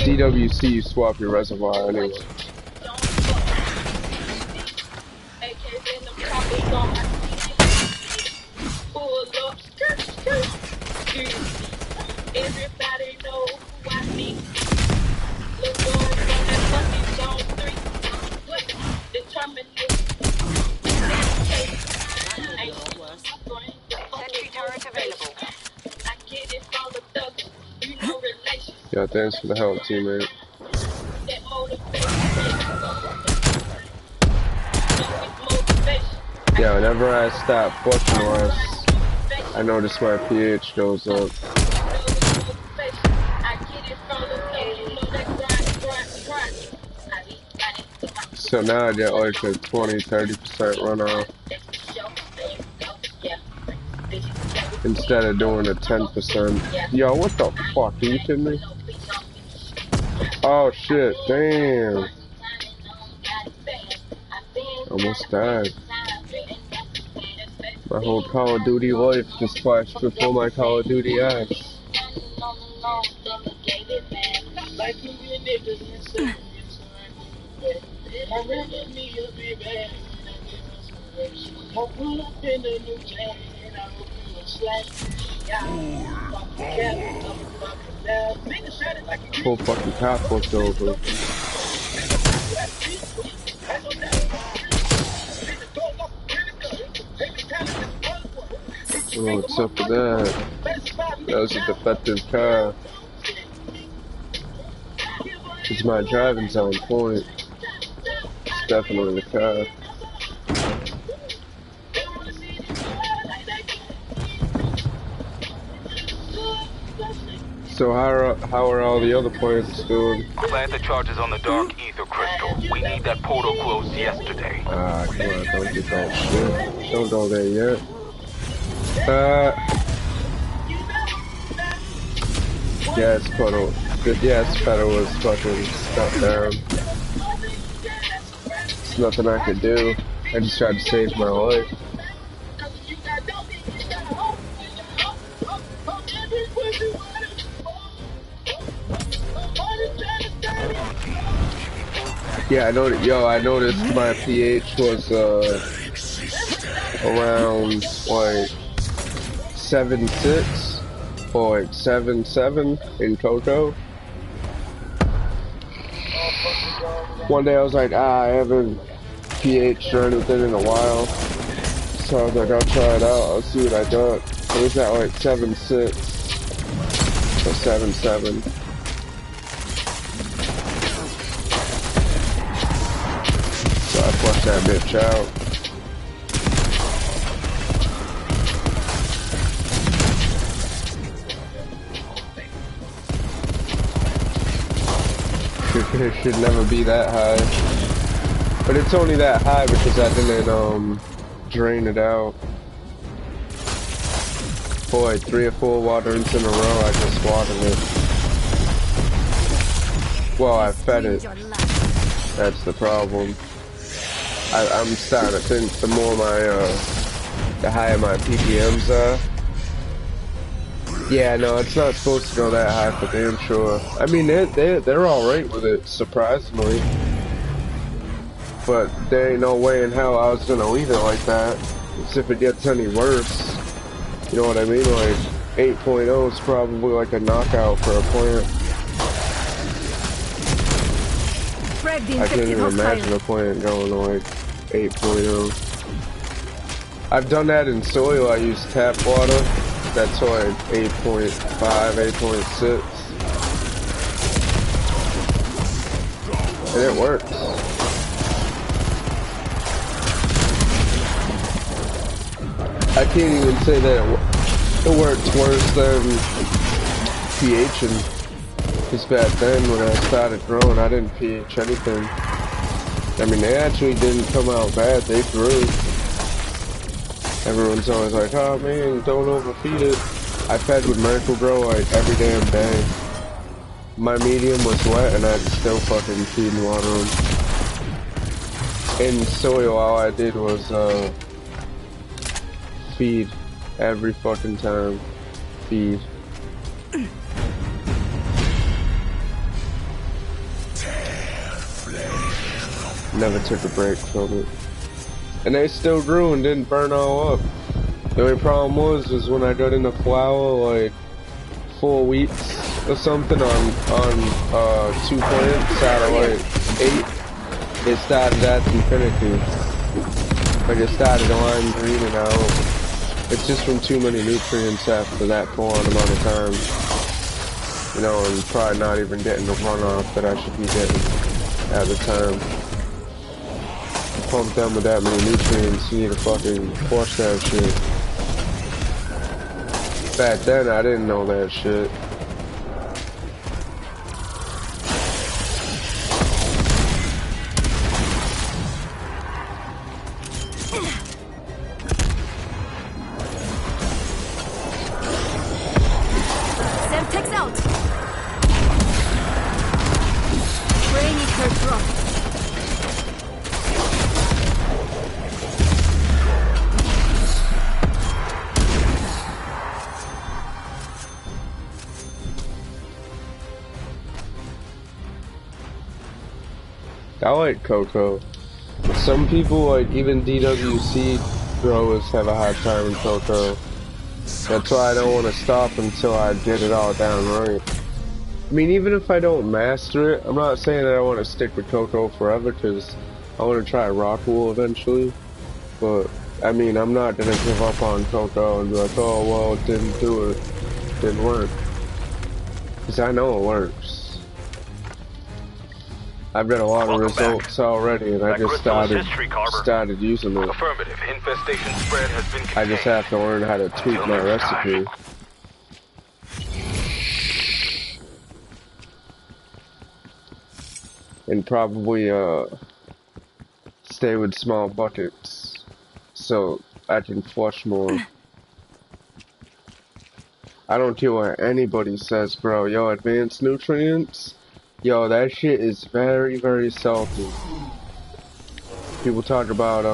DWC, you swap your reservoir anyway. Everybody know who I need. Sentry turret available. Yeah, thanks for the help, teammate. Yeah, whenever I stop flushing less, I notice my pH goes up. So now I get like a 20-30% runoff instead of doing a 10%. Yo, what the fuck? Are you kidding me? Oh shit, damn. Almost died. My whole Call of Duty life just flashed before my Call of Duty eyes. Whole fucking car flipped over. I don't know what's up with that. That was a defective car. Because my driving's on point. It's definitely the car. So how are all the other players doing? Plant the charges on the dark ether crystal. We need that portal closed yesterday. Ah, come on, don't get that shit. Don't go there yet. Gas pedal. The gas pedal was fucking stuck down. There's nothing I could do. I just tried to save my life. Yeah, I noticed. Yo, I noticed my pH was around like 7.6 or like 7.7 in Coco. One day I was like, I haven't pH or anything in a while, so I was like, I'll try it out. I'll see what I got. It was at like 7.6 or 7.7. So I flushed that bitch out. It should never be that high. But it's only that high because I didn't drain it out. Boy, 3 or 4 waterings in a row, I just watered it. Well, I fed it. That's the problem. I'm starting to think the more the higher my PPMs are. Yeah, no, it's not supposed to go that high for damn sure. I mean, they're alright with it, surprisingly. But there ain't no way in hell I was gonna leave it like that. As if it gets any worse. You know what I mean? Like, 8.0 is probably like a knockout for a plant. I can't even imagine a plant going to like 8.0. I've done that in soil. I use tap water. That's like 8.5, 8.6. And it works. I can't even say that it works worse than pHing. Because back then when I started growing, I didn't pH anything. I mean, they actually didn't come out bad. They grew. Everyone's always like, oh man, don't overfeed it. I fed with Miracle Grow like every damn day. My medium was wet and I'd still fucking feed and water them. In soil, all I did was feed every fucking time. Feed. Never took a break from it. And they still grew and didn't burn all up. The only problem was when I got into flower like 4 weeks or something on 2 plants out of like 8, it started acting finicky. Like it started lime greening out. It's just from too many nutrients after that full amount of time. You know, and probably not even getting the runoff that I should be getting at the time. Pump them with that many nutrients, you need to fucking force that shit. Back then, I didn't know that shit. Semtex out. Brainy curve drop. I like cocoa. Some people, like even DWC growers, have a hard time in cocoa. That's why I don't want to stop until I get it all down right. I mean, even if I don't master it, I'm not saying that I want to stick with cocoa forever, because I want to try rock wool eventually. But, I mean, I'm not going to give up on cocoa and be like, oh, well, it didn't do it. It didn't work. Because I know it works. I've got a lot of results already, and I just started using it. Affirmative. Infestation spread has been contained. I just have to learn how to tweak my recipe. And probably stay with small buckets so I can flush more. I don't care what anybody says, bro. Yo, advanced nutrients, yo, that shit is very, very salty. People talk about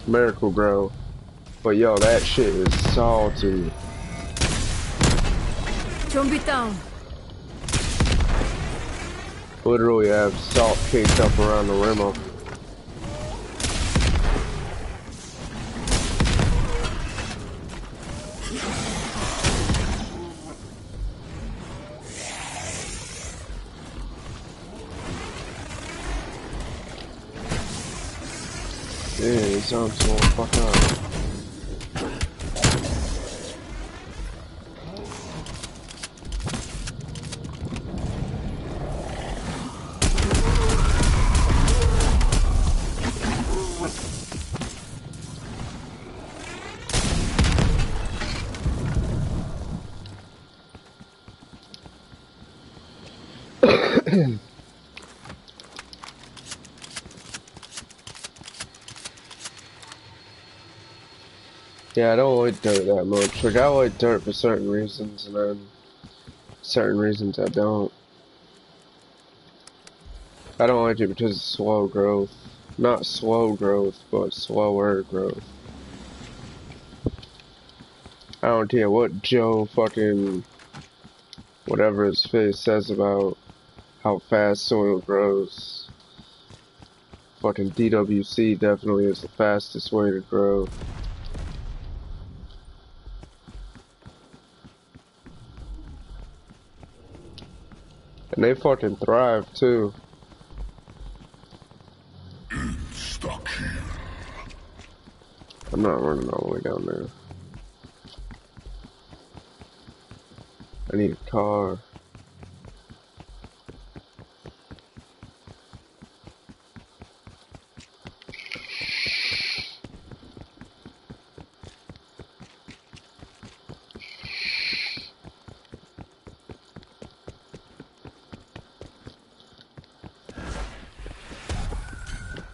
Miracle Grow, but yo, that shit is salty. Zombie down. Literally have salt caked up around the rim of it. Yeah, it sounds so fuck up. Yeah, I don't like dirt that much. Like, I like dirt for certain reasons, and then certain reasons I don't. I don't like it because of slow growth. Not slow growth, but slower growth. I don't care what Joe fucking whatever his face says about how fast soil grows. Fucking DWC definitely is the fastest way to grow. And they fucking thrive too. I'm not running all the way down there. I need a car.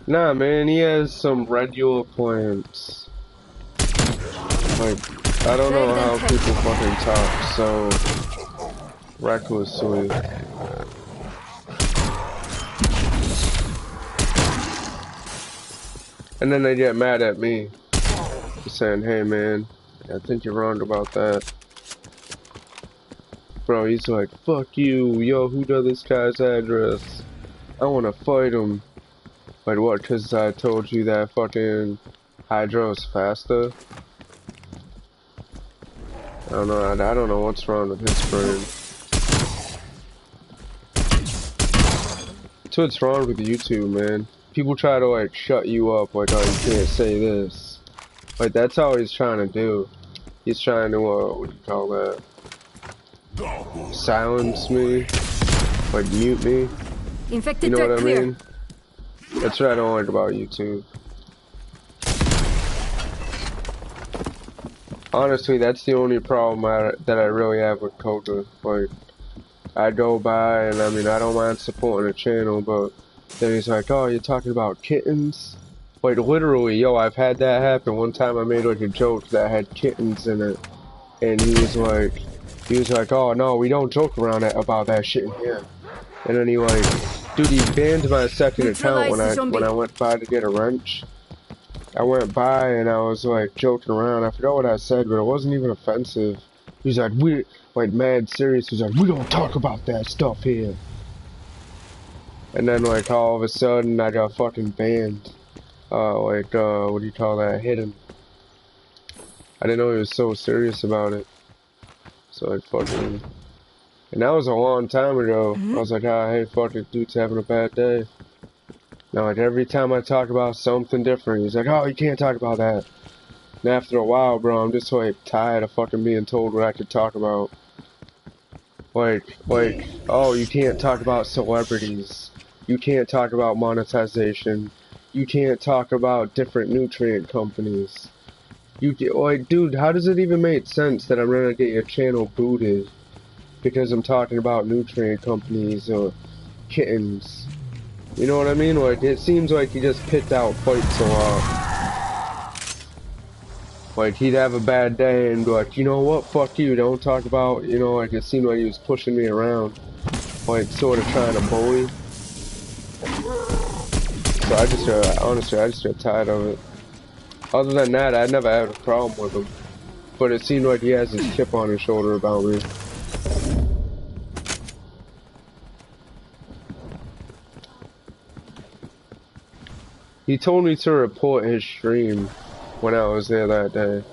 Nah, man, he has some regular plants. Like, I don't know how people fucking talk so recklessly. And then they get mad at me. Saying, hey man, I think you're wrong about that. Bro, he's like, fuck you, yo, who does this guy's address? I wanna fight him. Like what, cause I told you that fucking Hydro's faster? I don't know, I don't know what's wrong with his brain. That's what's wrong with YouTube, man. People try to like shut you up, like, oh, you can't say this. Like, that's all he's trying to do. He's trying to, what do you call that? Silence me. Like, mute me. Infected, you know what I clear. mean? That's what I don't like about YouTube. Honestly, that's the only problem that I really have with Coca. Like, I go by and I mean, I don't mind supporting the channel, but then he's like, oh, you're talking about kittens? Like, literally, yo, I've had that happen. One time I made like a joke that had kittens in it, and he was like, oh no, we don't joke around about that shit in here. And then he like, dude, he banned my second account when I went by to get a wrench. I went by and I was like joking around. I forgot what I said, but it wasn't even offensive. He's like, we like mad serious. He's like, we don't talk about that stuff here. And then like all of a sudden I got fucking banned. What do you call that? Hidden. I didn't know he was so serious about it. So I fucking. And that was a long time ago. I was like, ah, hey, fuck it, dude's having a bad day. Now, like, every time I talk about something different, he's like, oh, you can't talk about that. And after a while, bro, I'm just, like, tired of fucking being told what I could talk about. Like, oh, you can't talk about celebrities. You can't talk about monetization. You can't talk about different nutrient companies. Like, dude, how does it even make sense that I'm gonna get your channel booted because I'm talking about nutrient companies or kittens? You know what I mean? Like, it seems like he just picked out fights a lot. Like, he'd have a bad day and be like, you know what, fuck you, don't talk about, you know, like, it seemed like he was pushing me around. Like, sort of trying to bully. So I just, honestly, I just got tired of it. Other than that, I never had a problem with him. But it seemed like he has his chip on his shoulder about me. He told me to report his stream when I was there that day.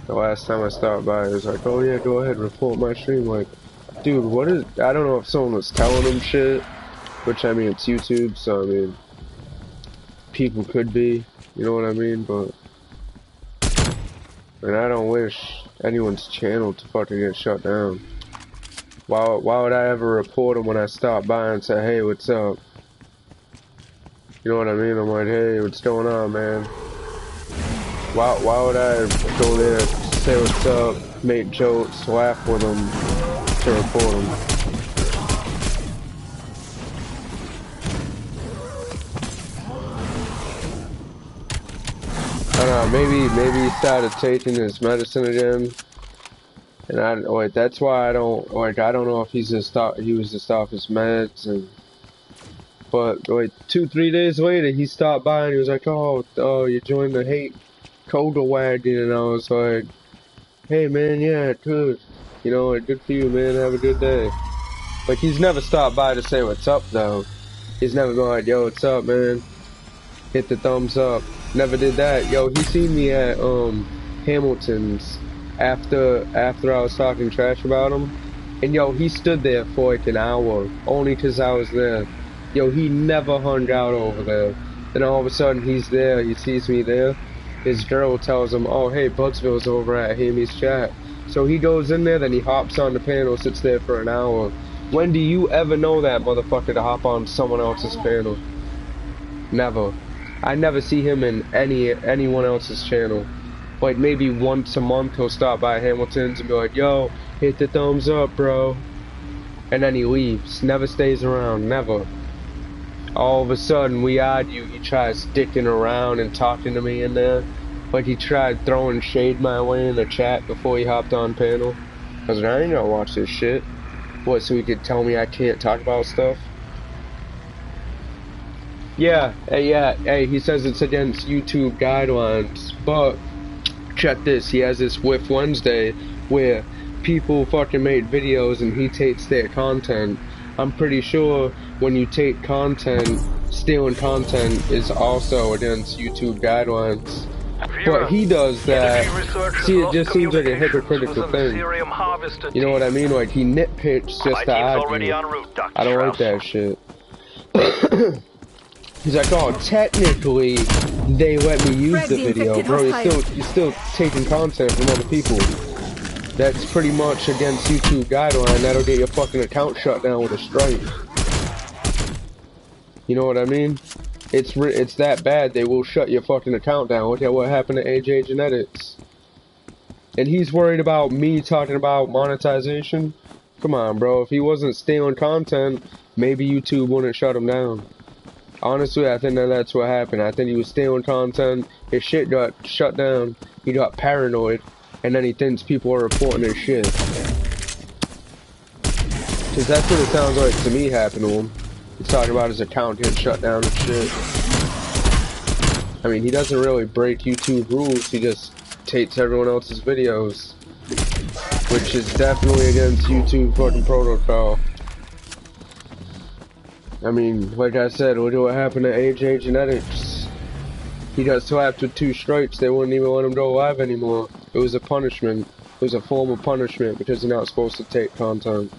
The last time I stopped by, he was like, oh yeah, go ahead, report my stream. Like, dude, what is... I don't know if someone was telling him shit, which, I mean, it's YouTube, so, I mean, people could be, you know what I mean, but... And I don't wish anyone's channel to fucking get shut down. Why would I ever report him when I stop by and say, hey, what's up? You know what I mean? I'm like, hey, what's going on, man? Why would I go there, say what's up, make jokes, laugh with them, to report them? No, maybe he started taking his medicine again. And that's why I don't know if he was just off his meds but 2-3 days later he stopped by and he was like, oh, you joined the hate Coda wagon, and I was like, hey man, yeah, good. You know, good for you, man, have a good day. Like, he's never stopped by to say what's up though. He's never been like, yo, what's up, man? Hit the thumbs up. Never did that. Yo, he seen me at Hamilton's after I was talking trash about him, and yo, he stood there for like an hour only 'cause I was there. Yo, he never hung out over there. Then all of a sudden he's there. He sees me there. His girl tells him, oh hey, Bugsville's over at Hamy's chat. So he goes in there. Then he hops on the panel, sits there for an hour. When do you ever know that motherfucker to hop on someone else's panel? Never. I never see him in anyone else's channel. Like, maybe once a month he'll stop by Hamilton's and be like, yo, hit the thumbs up, bro. And then he leaves. Never stays around. Never. All of a sudden, we argue. He tries sticking around and talking to me in there. Like, he tried throwing shade my way in the chat before he hopped on panel. I was like, I ain't gonna watch this shit. What, so he could tell me I can't talk about stuff? Yeah, hey, he says it's against YouTube guidelines, but check this, he has this Whiff Wednesday where people fucking make videos and he takes their content. I'm pretty sure when you take content, stealing content is also against YouTube guidelines. But he does that. See, it just seems like a hypocritical thing. You know what I mean? Like, he nitpicks just to argue. I don't like that shit. He's like, oh, technically, they let me use the video. Bro, you're still taking content from other people. That's pretty much against YouTube guideline. That'll get your fucking account shut down with a strike. You know what I mean? It's that bad, they will shut your fucking account down. Look at what happened to AJ Genetics. And he's worried about me talking about monetization? Come on, bro. If he wasn't stealing content, maybe YouTube wouldn't shut him down. Honestly, I think that's what happened. I think he was stealing content, his shit got shut down, he got paranoid, and then he thinks people are reporting his shit. Cause that's what it sounds like to me happened to him. He's talking about his account getting shut down and shit. I mean, he doesn't really break YouTube rules, he just takes everyone else's videos. Which is definitely against YouTube fucking protocol. I mean, like I said, look at what happened to AJ Genetics. He got slapped with 2 strikes, they wouldn't even let him go live anymore. It was a punishment. It was a form of punishment because you're not supposed to take content.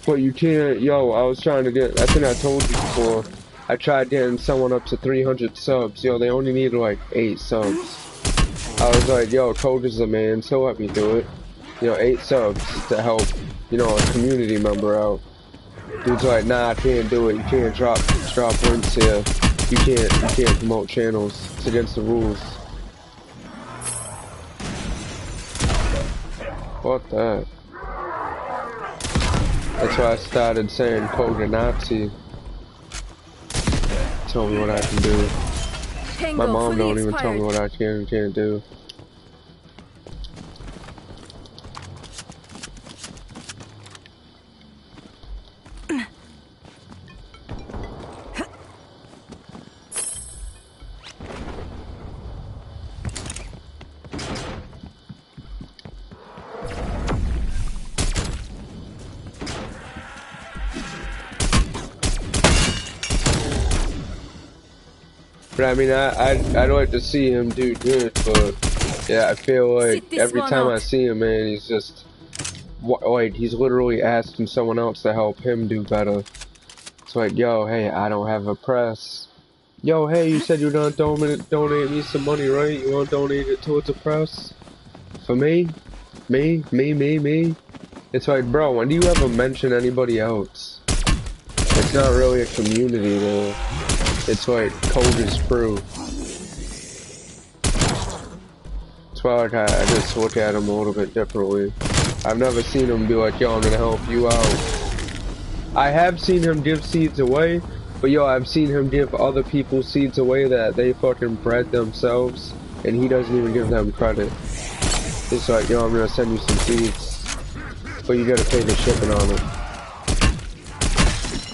But you can't, yo, I was trying to get, I think I told you before, I tried getting someone up to 300 subs, yo, they only needed like 8 subs. I was like, yo, Coach is the man, so let me do it. You know, 8 subs to help, you know, a community member out. Dude's like, nah, I can't do it. You can't drop links here. You can't promote channels. It's against the rules. Fuck that. That's why I started saying Koga Nazi. Tell me what I can do. My mom don't even tell me what I can and can't do. But I mean, I'd like to see him do good, but yeah, I feel like every time I see him, man, he's just, like, he's literally asking someone else to help him do better. It's like, yo, hey, I don't have a press. Yo, hey, you said you're gonna donate me some money, right? You wanna donate it towards a press? For me? Me? It's like, bro, when do you ever mention anybody else? It's not really a community, though. It's like Coda's crew. That's why, like, I just look at him a little bit differently. I've never seen him be like, yo, I'm gonna help you out. I have seen him give seeds away, but yo, I've seen him give other people seeds away that they fucking bred themselves, and he doesn't even give them credit. It's like, yo, I'm gonna send you some seeds, but you gotta pay the shipping on it.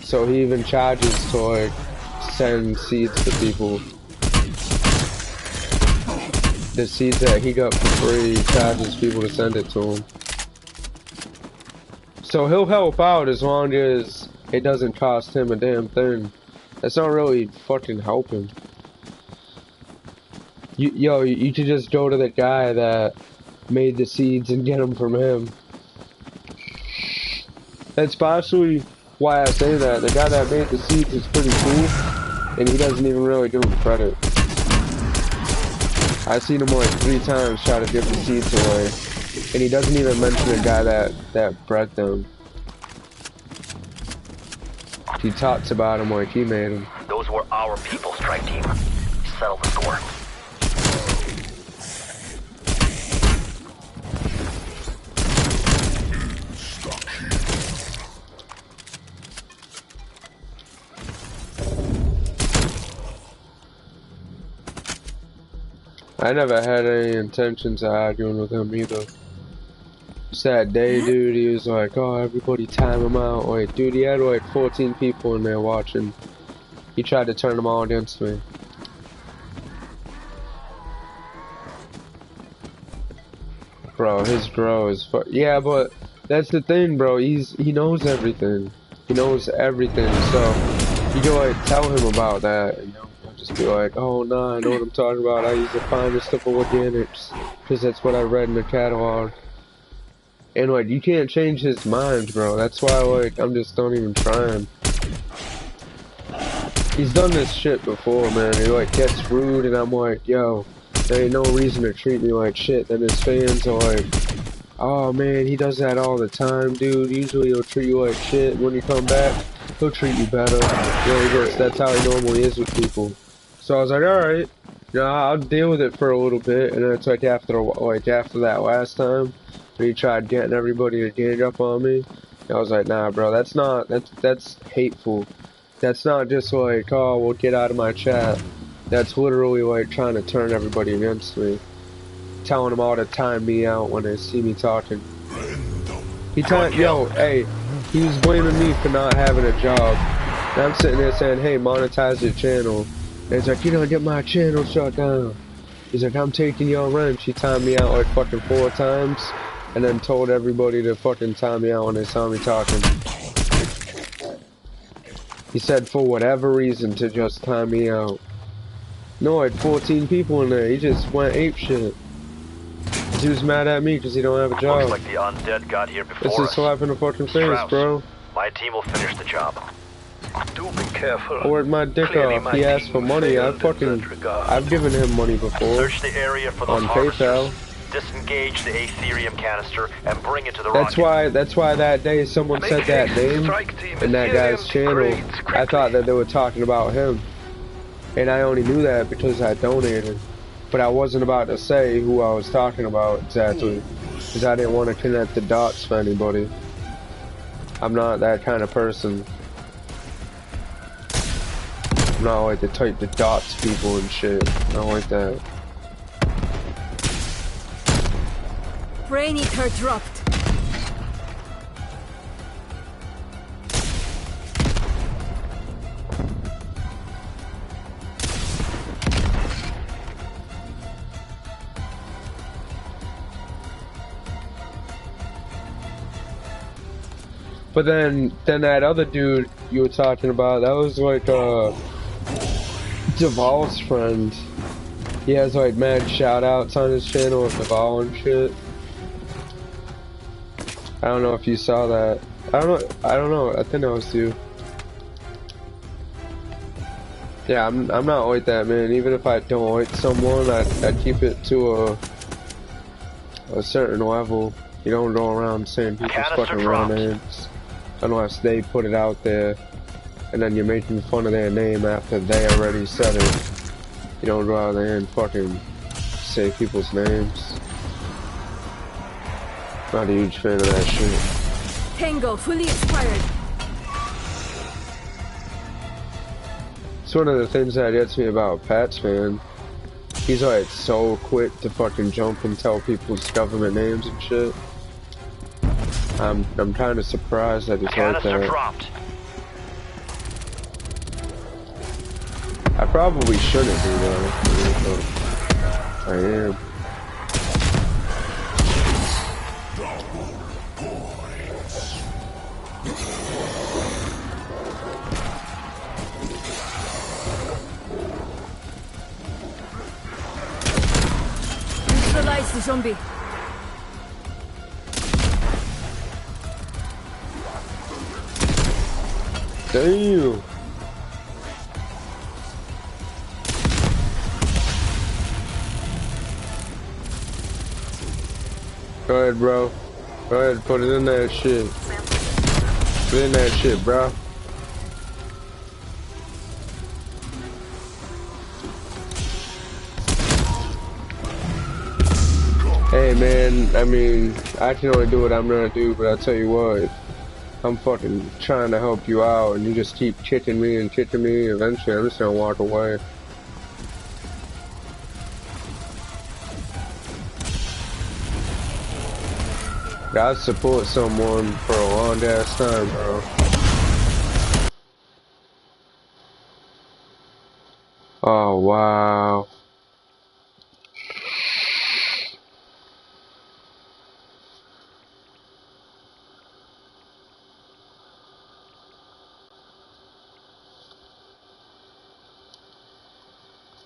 So he even charges to like send seeds to people. The seeds that he got for free, he charges people to send it to him. So he'll help out as long as it doesn't cost him a damn thing. That's not really fucking helping. You could just go to the guy that made the seeds and get them from him. That's partially why I say that. The guy that made the seeds is pretty cool, and he doesn't even really give him credit. I've seen him like 3 times try to give the seeds away, and he doesn't even mention the guy that bred them. He talks about him like he made them. Those were our people, strike team. Settle the score. I never had any intentions of arguing with him either. Just that day, dude, he was like, oh, everybody time him out. Like, dude, he had like 14 people in there watching. He tried to turn them all against me. Bro, his grow is yeah, but that's the thing, bro. He knows everything. He knows everything, so you can like tell him about that, and he'll just be like, oh nah, I know what I'm talking about. I use the finest stuff of organics, because that's what I read in the catalog. And like, you can't change his mind, bro. That's why like I'm just don't even trying. He's done this shit before, man. He like gets rude, and I'm like, yo, there ain't no reason to treat me like shit. Then his fans are like, oh man, he does that all the time, dude. Usually he'll treat you like shit. When you come back, he'll treat you better. That's how he normally is with people. So I was like, alright, I'll deal with it for a little bit. And then it's like after that last time, when he tried getting everybody to gang up on me, I was like, nah, bro, that's hateful. That's not just like, oh, well, get out of my chat. That's literally like trying to turn everybody against me. Telling them all to time me out when they see me talking. Hey, he was blaming me for not having a job. And I'm sitting there saying, hey, monetize your channel. And he's like, you don't get my channel shut down. He's like, I'm taking your rent. He timed me out like fucking 4 times. And then told everybody to fucking time me out when they saw me talking. He said for whatever reason to just time me out. No, I had 14 people in there. He just went apeshit. He was mad at me because he don't have a job. Looks like the undead got here before This is slap in the fucking face, bro. My team will finish the job. Do be careful. I worked my dick off. He asked for money. I've given him money before. Search the area for those on PayPal. Disengage the Aetherium canister and bring it to the rocket. That's why that day someone said that name in that guy's channel. I thought that they were talking about him. And I only knew that because I donated. But I wasn't about to say who I was talking about exactly. Because I didn't want to connect the dots for anybody. I'm not that kind of person. I'm not like the type to dots people and shit. I don't like that. Brain eater dropped. But then that other dude you were talking about, that was like Duval's friend. He has like mad shout outs on his channel with Duval and shit. I don't know if you saw that. I don't know. I think that was you. Yeah, I'm not like that, man. Even if I don't like someone, I keep it to a certain level. You don't go around saying people's fucking real names unless they put it out there, and then you're making fun of their name after they already said it. You don't go out there and fucking say people's names. Not a huge fan of that shit. Tango fully expired. It's one of the things that gets me about PatsFan. He's like so quick to fucking jump and tell people's government names and shit. I'm kind of surprised that he's like Canister that. dropped. I probably shouldn't be though, but I am. Neutralize the zombie. Damn. Go ahead, bro. Go ahead, put it in that shit. Put it in that shit, bro. Hey, man, I mean, I can only do what I'm gonna do, but I'll tell you what. I'm fucking trying to help you out, and you just keep kicking me and kicking me. Eventually, I'm just gonna walk away. God support someone for a long ass time, bro. Oh, wow.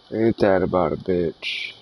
Ain't that about a bitch?